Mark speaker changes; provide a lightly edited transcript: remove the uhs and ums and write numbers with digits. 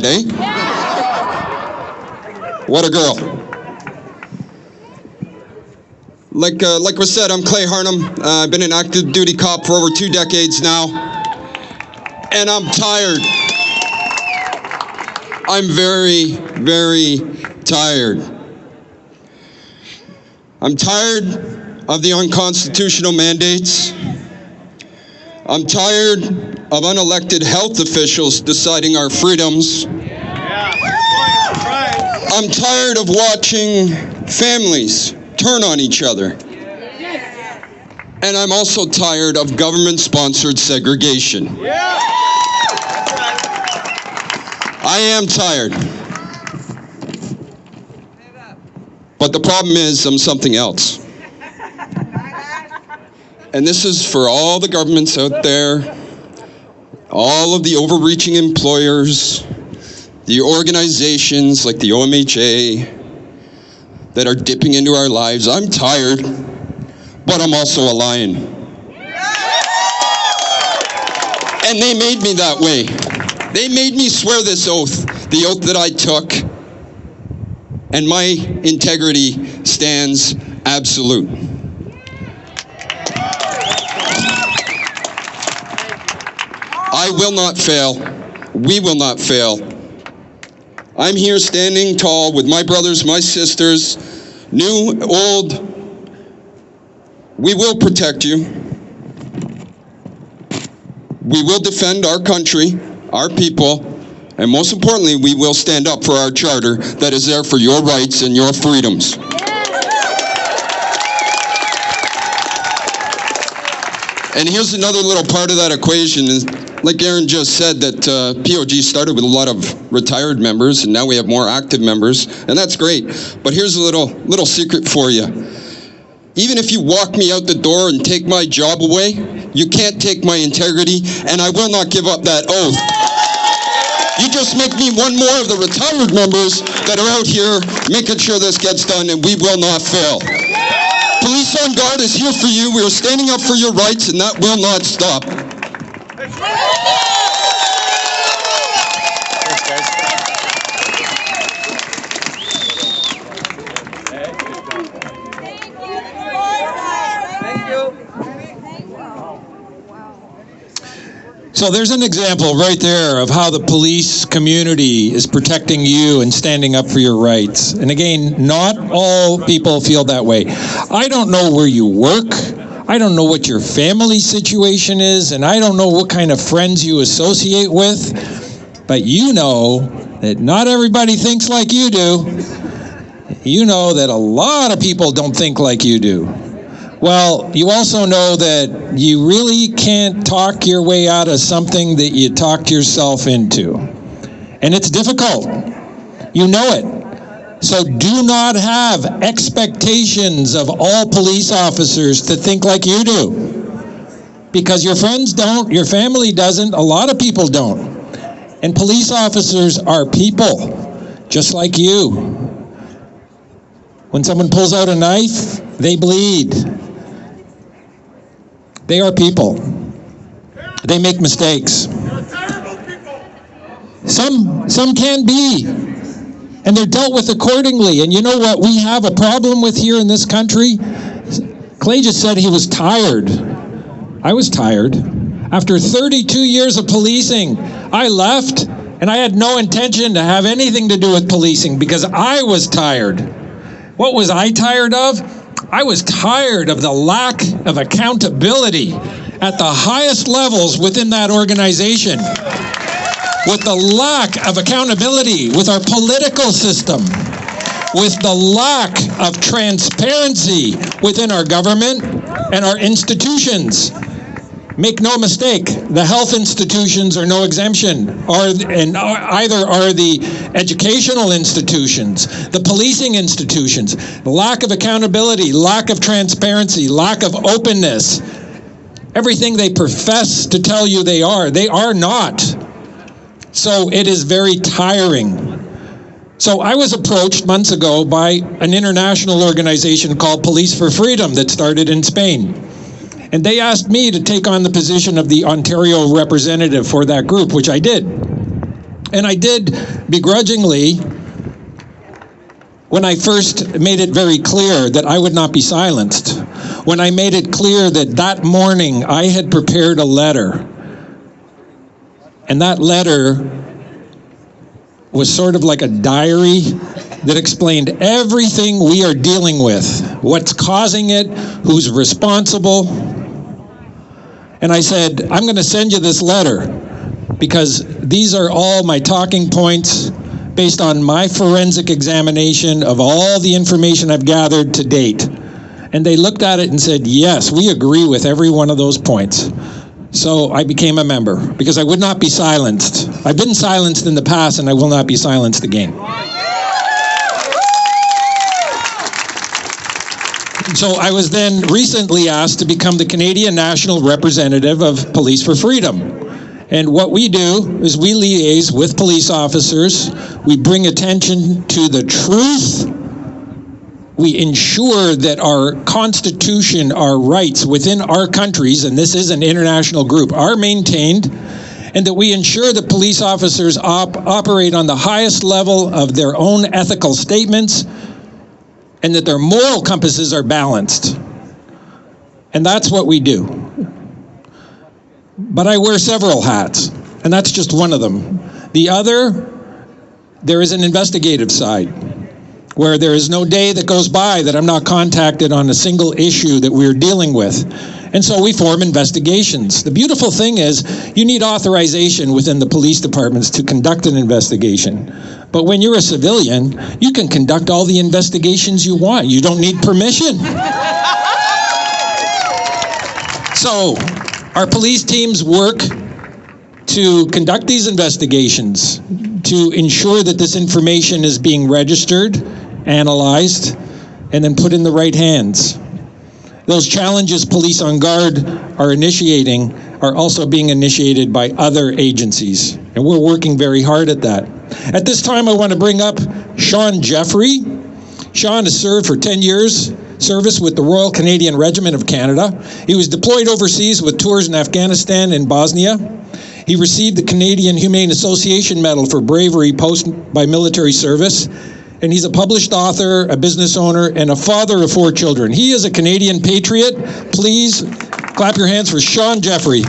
Speaker 1: Eh? What a girl. Like was said, I'm Clay Harnham. I've been an active duty cop for over 2 decades now. And I'm tired. I'm very, very tired. I'm tired of the unconstitutional mandates. I'm tired of unelected health officials deciding our freedoms. I'm tired of watching families turn on each other. And I'm also tired of government-sponsored segregation. I am tired. But the problem is I'm something else. And this is for all the governments out there, all of the overreaching employers, the organizations like the OMHA that are dipping into our lives. I'm tired, but I'm also a lion. And they made me that way. They made me swear this oath, the oath that I took, and my integrity stands absolute. I will not fail. We will not fail. I'm here standing tall with my brothers, my sisters, new, old. We will protect you. We will defend our country, our people, and most importantly, we will stand up for our charter that is there for your rights and your freedoms. And here's another little part of that equation. Is, like Aaron just said, that POG started with a lot of retired members, and now we have more active members, and that's great. But here's a little secret for you. Even if you walk me out the door and take my job away, you can't take my integrity, and I will not give up that oath. You just make me one more of the retired members that are out here making sure this gets done, and we will not fail. Police on Guard is here for you. We are standing up for your rights, and that will not stop.
Speaker 2: So there's an example right there of how the police community is protecting you and standing up for your rights. And again, not all people feel that way. I don't know where you work. I don't know what your family situation is, and I don't know what kind of friends you associate with. But you know that not everybody thinks like you do. You know that a lot of people don't think like you do. Well, you also know that you really can't talk your way out of something that you talked yourself into. And it's difficult. You know it. So do not have expectations of all police officers to think like you do. Because your friends don't, your family doesn't, a lot of people don't. And police officers are people, just like you. When someone pulls out a knife, they bleed. They are people. They make mistakes. Some can be, and they're dealt with accordingly. And you know what we have a problem with here in this country? Clay just said he was tired. I was tired. After 32 years of policing, I left, and I had no intention to have anything to do with policing because I was tired. What was I tired of? I was tired of the lack of accountability at the highest levels within that organization, with the lack of accountability with our political system, with the lack of transparency within our government and our institutions. Make no mistake, the health institutions are no exemption, either are the educational institutions, the policing institutions. Lack of accountability, lack of transparency, lack of openness. Everything they profess to tell you they are not. So it is very tiring. So I was approached months ago by an international organization called Police for Freedom that started in Spain. And they asked me to take on the position of the Ontario representative for that group, which I did. And I did begrudgingly when I first made it very clear that I would not be silenced. When I made it clear that that morning I had prepared a letter. And that letter was sort of like a diary that explained everything we are dealing with, what's causing it, who's responsible. And I said, I'm going to send you this letter because these are all my talking points based on my forensic examination of all the information I've gathered to date. And they looked at it and said, yes, we agree with every one of those points. So I became a member because I would not be silenced. I've been silenced in the past and I will not be silenced again. So I was then recently asked to become the Canadian National Representative of Police for Freedom. And what we do is we liaise with police officers. We bring attention to the truth. We ensure that our Constitution, our rights within our countries, and this is an international group, are maintained, and that we ensure that police officers operate on the highest level of their own ethical statements, and that their moral compasses are balanced. And that's what we do. But I wear several hats, and that's just one of them. The other, there is an investigative side, where there is no day that goes by that I'm not contacted on a single issue that we're dealing with. And so we form investigations. The beautiful thing is, you need authorization within the police departments to conduct an investigation. But when you're a civilian, you can conduct all the investigations you want. You don't need permission. So, our police teams work to conduct these investigations, to ensure that this information is being registered, analyzed, and then put in the right hands. Those challenges Police on Guard are initiating are also being initiated by other agencies, and we're working very hard at that. At this time, I want to bring up Sean Jeffrey. Sean has served for 10 years service with the Royal Canadian Regiment of Canada. He was deployed overseas with tours in Afghanistan and Bosnia. He received the Canadian Humane Association Medal for bravery post by military service. And he's a published author, a business owner, and a father of 4 children. He is a Canadian patriot. Please clap your hands for Sean Jeffrey.